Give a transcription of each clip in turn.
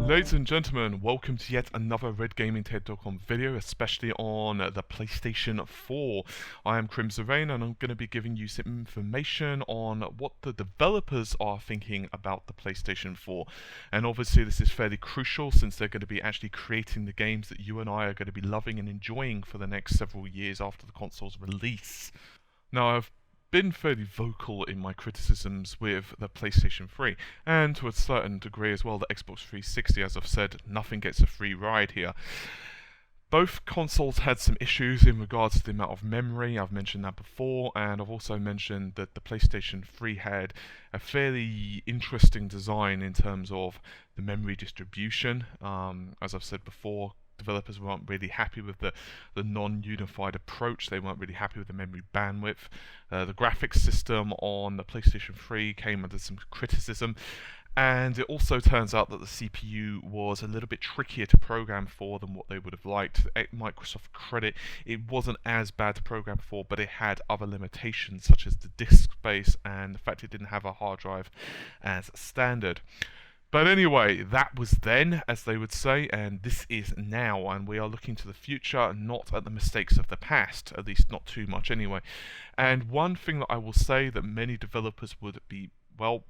Ladies and gentlemen, welcome to yet another RedGamingTed.com video, especially on the PlayStation 4. I am Crimson and I'm going to be giving you some information on what the developers are thinking about the PlayStation 4. And obviously this is fairly crucial since they're going to be actually creating the games that you and I are going to be loving and enjoying for the next several years after the console's release. Now, I've been fairly vocal in my criticisms with the PlayStation 3, and to a certain degree as well the Xbox 360. As I've said, nothing gets a free ride here. Both consoles had some issues in regards to the amount of memory. I've mentioned that before, and I've also mentioned that the PlayStation 3 had a fairly interesting design in terms of the memory distribution. As I've said before, developers weren't really happy with the non-unified approach. They weren't really happy with the memory bandwidth. The graphics system on the PlayStation 3 came under some criticism, and it also turns out that the CPU was a little bit trickier to program for than what they would have liked. Microsoft credit, it wasn't as bad to program for, but it had other limitations such as the disk space and the fact it didn't have a hard drive as standard. But anyway, that was then, as they would say, and this is now, and we are looking to the future, not at the mistakes of the past, at least not too much anyway. And one thing that I will say that many developers would be, well,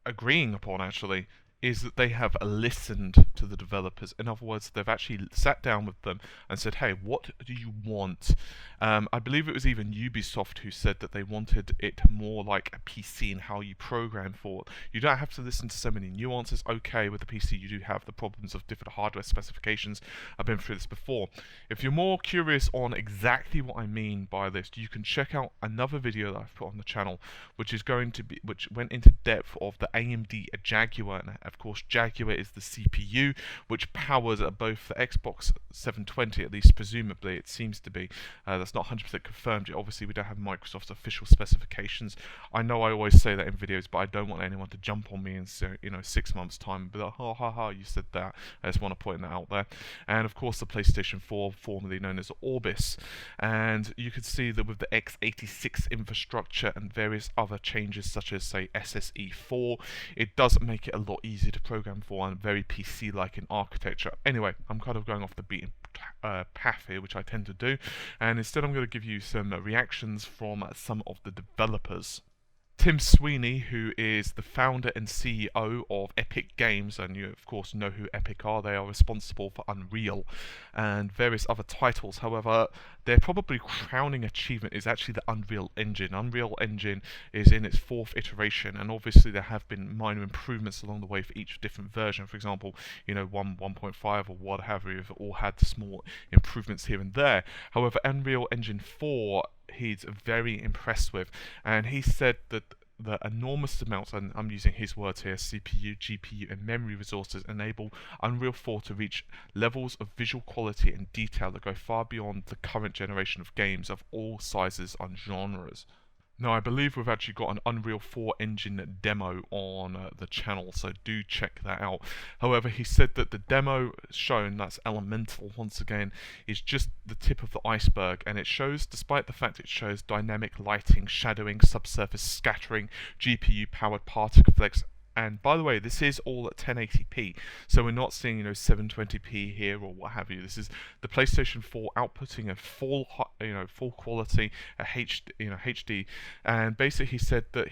agreeing upon actually, is that they have listened to the developers. In other words, they've actually sat down with them and said, hey, what do you want? I believe it was even Ubisoft who said that they wanted it more like a PC and how you program for it. You don't have to listen to so many nuances. Okay, with the PC you do have the problems of different hardware specifications. I've been through this before. If you're more curious on exactly what I mean by this, you can check out another video that I've put on the channel, which went into depth of the AMD Jaguar. And of course, Jaguar is the CPU which powers both the Xbox 720, at least presumably it seems to be. That's not 100% confirmed yet. Obviously, we don't have Microsoft's official specifications. I know I always say that in videos, but I don't want anyone to jump on me in 6 months' time and be like, ha ha ha, you said that. I just want to point that out there. And of course, the PlayStation 4, formerly known as Orbis. And you can see that with the x86 infrastructure and various other changes, such as, say, SSE4, it does make it a lot easier to program for and very PC-like in architecture. Anyway, I'm kind of going off the beaten path here, which I tend to do, and instead I'm going to give you some reactions from some of the developers. Tim Sweeney, who is the founder and CEO of Epic Games, and you of course know who Epic are. They are responsible for Unreal and various other titles. However, their probably crowning achievement is actually the Unreal Engine. Unreal Engine is in its 4th iteration, and obviously there have been minor improvements along the way for each different version. For example, 1.5 or what have you, have all had small improvements here and there. However, Unreal Engine 4 he's very impressed with, and he said that the enormous amounts, and I'm using his words here, CPU, GPU and memory resources enable Unreal 4 to reach levels of visual quality and detail that go far beyond the current generation of games of all sizes and genres. Now, I believe we've actually got an Unreal 4 engine demo on the channel, so do check that out. However, he said that the demo shown, that's Elemental once again, is just the tip of the iceberg, and it shows, despite the fact it shows dynamic lighting, shadowing, subsurface scattering, GPU-powered particle effects. And by the way, this is all at 1080p, so we're not seeing 720p here or what have you. This is the PlayStation 4 outputting a full quality, a HD, and basically he said that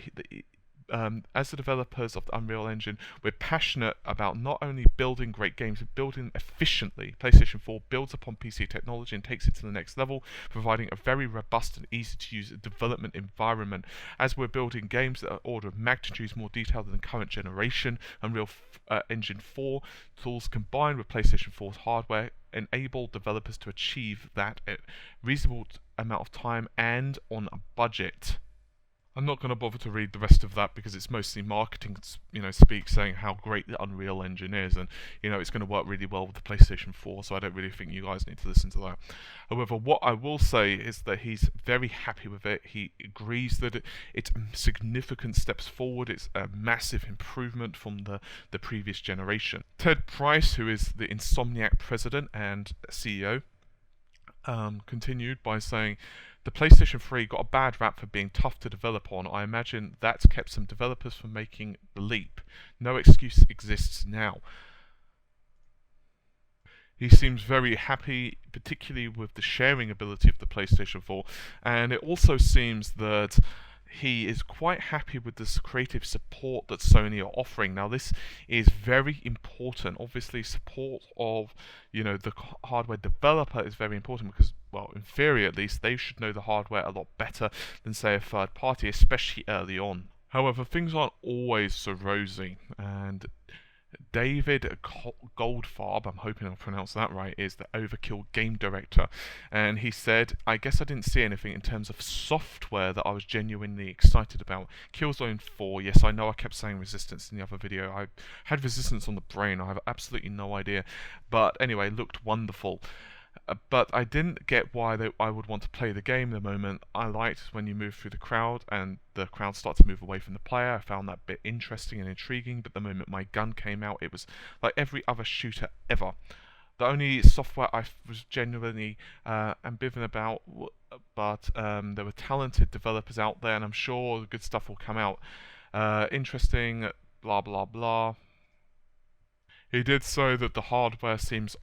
as the developers of the Unreal Engine, we're passionate about not only building great games, but building them efficiently. PlayStation 4 builds upon PC technology and takes it to the next level, providing a very robust and easy-to-use development environment. As we're building games that are order of magnitude more detailed than the current generation, Unreal Engine 4 tools combined with PlayStation 4's hardware enable developers to achieve that at reasonable amount of time and on a budget. I'm not going to bother to read the rest of that because it's mostly marketing, speak, saying how great the Unreal Engine is, and it's going to work really well with the PlayStation 4. So I don't really think you guys need to listen to that. However, what I will say is that he's very happy with it. He agrees that it's significant steps forward. It's a massive improvement from the previous generation. Ted Price, who is the Insomniac president and CEO, continued by saying The PlayStation 3 got a bad rap for being tough to develop on. I imagine that's kept some developers from making the leap. No excuse exists now. He seems very happy, particularly with the sharing ability of the PlayStation 4, and it also seems that he is quite happy with this creative support that Sony are offering. Now, this is very important. Obviously, support of the hardware developer is very important because, well, in theory at least, they should know the hardware a lot better than, say, a third party, especially early on. However, things aren't always so rosy, and David Goldfarb, I'm hoping I pronounced that right, is the Overkill game director, and he said, I guess I didn't see anything in terms of software that I was genuinely excited about. Killzone 4, yes, I know I kept saying Resistance in the other video. I had Resistance on the brain, I have absolutely no idea, but anyway, looked wonderful. But I didn't get why I would want to play the game at the moment. I liked when you move through the crowd and the crowd started to move away from the player. I found that bit interesting and intriguing, but the moment my gun came out, it was like every other shooter ever. The only software I was genuinely ambivalent about, but there were talented developers out there, and I'm sure good stuff will come out. Interesting, blah blah blah. He did say that the hardware seems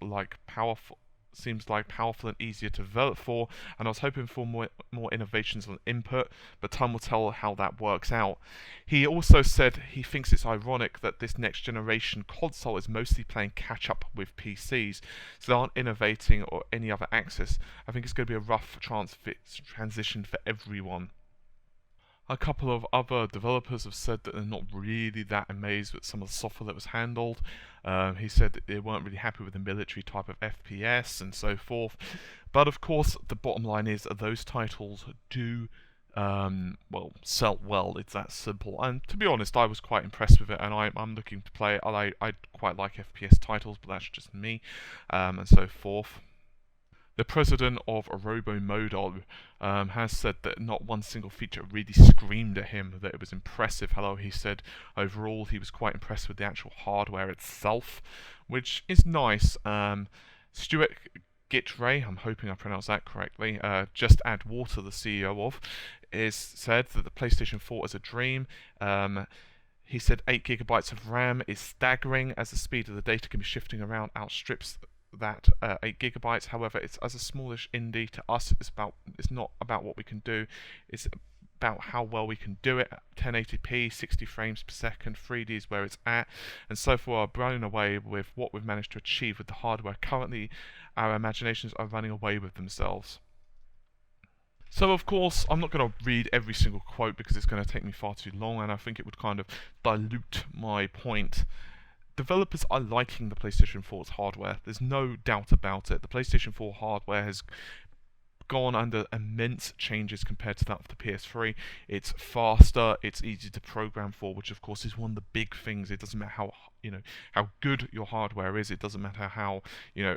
powerful and easier to develop for, and I was hoping for more innovations on input, but time will tell how that works out. He also said he thinks it's ironic that this next generation console is mostly playing catch up with PCs, so they aren't innovating or any other access. I think it's going to be a rough transition for everyone. A couple of other developers have said that they're not really that amazed with some of the software that was handled. He said that they weren't really happy with the military type of FPS and so forth. But of course, the bottom line is that those titles do sell well. It's that simple. And to be honest, I was quite impressed with it, and I'm looking to play it. I quite like FPS titles, but that's just me, and so forth. The president of Robomodo has said that not one single feature really screamed at him that it was impressive. Hello, he said overall he was quite impressed with the actual hardware itself, which is nice. Stuart Gitray, I'm hoping I pronounced that correctly, Just Add Water, the CEO of, said that the PlayStation 4 is a dream. He said 8 gigabytes of RAM is staggering as the speed of the data can be shifting around outstrips that 8 gigabytes. However, it's as a smallish indie to us. It's not about what we can do. It's about how well we can do it. 1080p, 60 frames per second, 3D is where it's at, and so far blown away with what we've managed to achieve with the hardware. Currently, our imaginations are running away with themselves. So of course, I'm not going to read every single quote because it's going to take me far too long, and I think it would kind of dilute my point. Developers are liking the PlayStation 4's hardware. There's no doubt about it. The PlayStation 4 hardware has gone under immense changes compared to that of the PS3. It's faster, it's easy to program for, which of course is one of the big things. It doesn't matter how good your hardware is. It doesn't matter how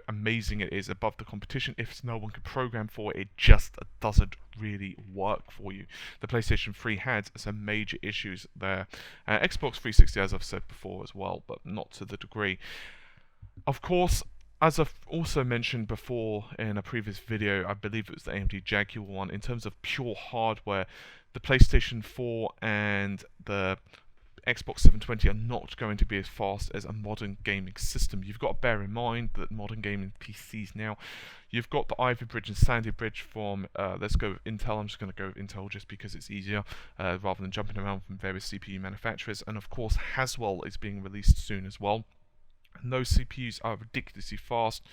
amazing it is above the competition. If no one can program for it, it just doesn't really work for you. The PlayStation 3 had some major issues there. Xbox 360, as I've said before as well, but not to the degree. Of course, as I've also mentioned before in a previous video, I believe it was the AMD Jaguar one, in terms of pure hardware, the PlayStation 4 and the Xbox 720 are not going to be as fast as a modern gaming system. You've got to bear in mind that modern gaming PCs now, you've got the Ivy Bridge and Sandy Bridge from, let's go with Intel. I'm just going to go with Intel just because it's easier, rather than jumping around from various CPU manufacturers. And of course, Haswell is being released soon as well. And those CPUs are ridiculously fast.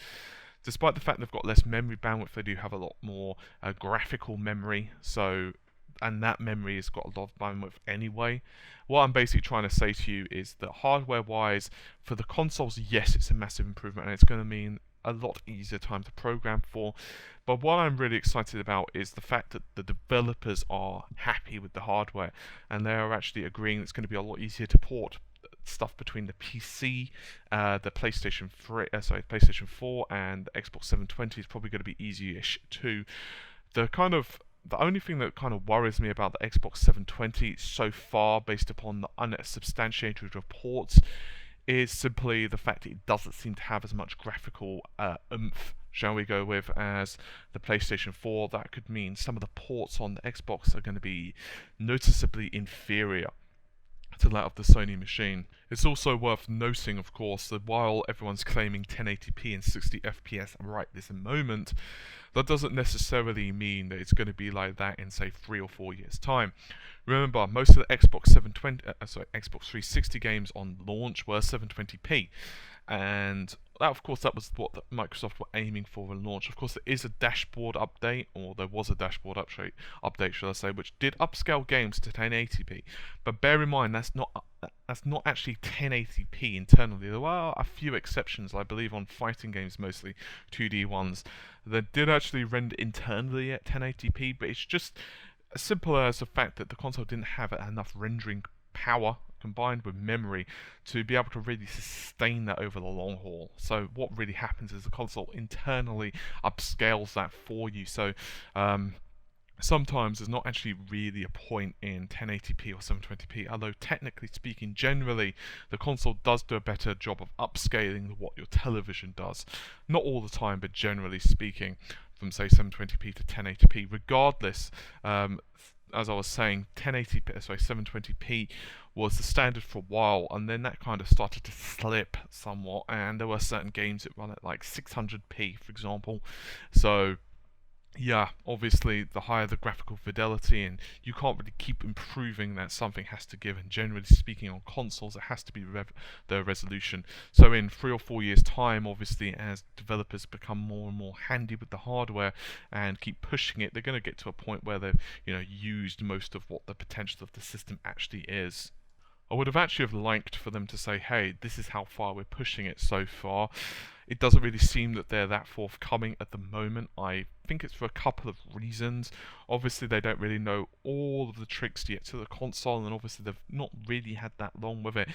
Despite the fact they've got less memory bandwidth, they do have a lot more graphical memory. And that memory has got a lot of bandwidth anyway. What I'm basically trying to say to you is that hardware-wise, for the consoles, yes, it's a massive improvement, and it's going to mean a lot easier time to program for. But what I'm really excited about is the fact that the developers are happy with the hardware, and they are actually agreeing it's going to be a lot easier to port stuff between the PC, the PlayStation 4 and the Xbox 720 is probably going to be easy-ish too. The only thing that kind of worries me about the Xbox 720 so far, based upon the unsubstantiated reports, is simply the fact that it doesn't seem to have as much graphical oomph, shall we go with, as the PlayStation 4. That could mean some of the ports on the Xbox are going to be noticeably inferior to that of the Sony machine. It's also worth noting, of course, that while everyone's claiming 1080p and 60 FPS right this moment, that doesn't necessarily mean that it's going to be like that in, say, 3 or 4 years' time. Remember, most of the Xbox 360 games on launch were 720p, and that, of course, that was what Microsoft were aiming for at launch. Of course, there is a dashboard update, or there was a dashboard update, should I say, which did upscale games to 1080p. But bear in mind, that's not actually 1080p internally. There are a few exceptions, I believe, on fighting games, mostly 2D ones, that did actually render internally at 1080p. But it's just as simple as the fact that the console didn't have enough rendering power combined with memory to be able to really sustain that over the long haul. So what really happens is the console internally upscales that for you. So sometimes there's not actually really a point in 1080p or 720p, although technically speaking, generally the console does do a better job of upscaling than what your television does. Not all the time, but generally speaking, from say 720p to 1080p. Regardless, as I was saying, 720p was the standard for a while, and then that kind of started to slip somewhat, and there were certain games that run at like 600p, for example. So yeah, obviously the higher the graphical fidelity, and you can't really keep improving that, something has to give, and generally speaking on consoles it has to be the resolution. So in 3 or 4 years time, obviously, as developers become more and more handy with the hardware and keep pushing it, they're going to get to a point where they've used most of what the potential of the system actually is. I would have actually liked for them to say, hey, this is how far we're pushing it so far. It doesn't really seem that they're that forthcoming at the moment. I think it's for a couple of reasons. Obviously, they don't really know all of the tricks yet to the console, and obviously they've not really had that long with it.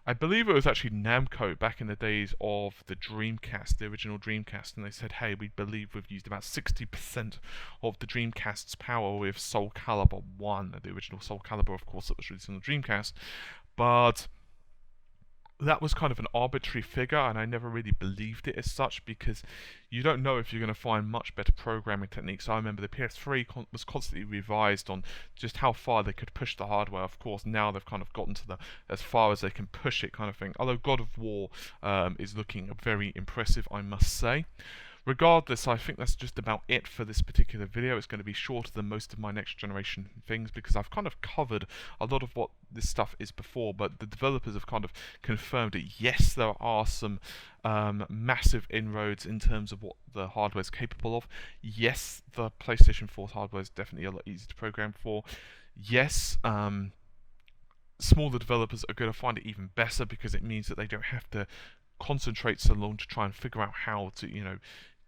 I believe it was actually Namco back in the days of the Dreamcast, the original Dreamcast, and they said, hey, we believe we've used about 60% of the Dreamcast's power with Soul Calibur 1, the original Soul Calibur, of course, that was released on the Dreamcast. But that was kind of an arbitrary figure, and I never really believed it as such, because you don't know if you're going to find much better programming techniques. I remember the PS3 was constantly revised on just how far they could push the hardware. Of course, now they've kind of gotten to the as far as they can push it kind of thing. Although God of War is looking very impressive, I must say. Regardless, I think that's just about it for this particular video. It's going to be shorter than most of my next generation things, because I've kind of covered a lot of what this stuff is before, but the developers have kind of confirmed it. Yes, there are some massive inroads in terms of what the hardware is capable of. Yes, the PlayStation 4 hardware is definitely a lot easier to program for. Yes, smaller developers are going to find it even better, because it means that they don't have to concentrate so long to try and figure out how to,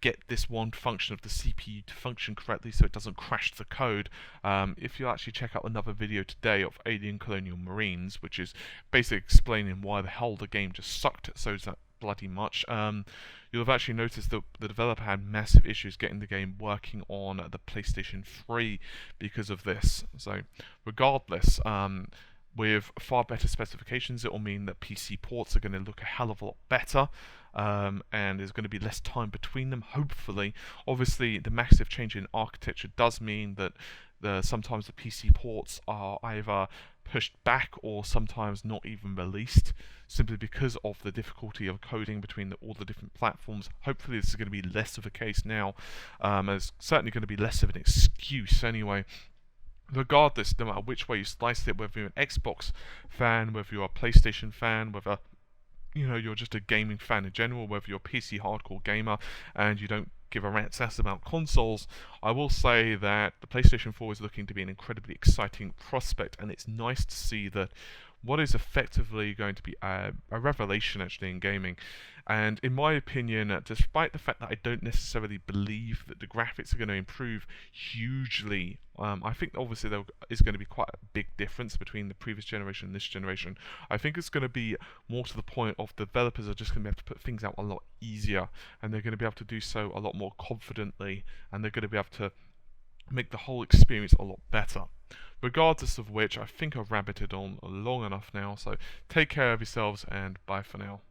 get this one function of the CPU to function correctly so it doesn't crash the code. If you actually check out another video today of Alien Colonial Marines, which is basically explaining why the hell the game just sucked so that bloody much, you'll have actually noticed that the developer had massive issues getting the game working on the PlayStation 3 because of this. So regardless, with far better specifications, it will mean that PC ports are going to look a hell of a lot better, and there's going to be less time between them, hopefully. Obviously, the massive change in architecture does mean that sometimes the PC ports are either pushed back or sometimes not even released, simply because of the difficulty of coding between all the different platforms. Hopefully this is going to be less of a case now. It's certainly going to be less of an excuse anyway. Regardless, no matter which way you slice it, whether you're an Xbox fan, whether you're a PlayStation fan, whether you're just a gaming fan in general, whether you're a PC hardcore gamer and you don't give a rat's ass about consoles, I will say that the PlayStation 4 is looking to be an incredibly exciting prospect, and it's nice to see that what is effectively going to be a revelation actually in gaming. And in my opinion, despite the fact that I don't necessarily believe that the graphics are going to improve hugely, I think obviously there is going to be quite a big difference between the previous generation and this generation. I think it's going to be more to the point of developers are just going to be able to put things out a lot easier, and they're going to be able to do so a lot more confidently, and they're going to be able to make the whole experience a lot better. Regardless of which, I think I've rabbited on long enough now, so take care of yourselves and bye for now.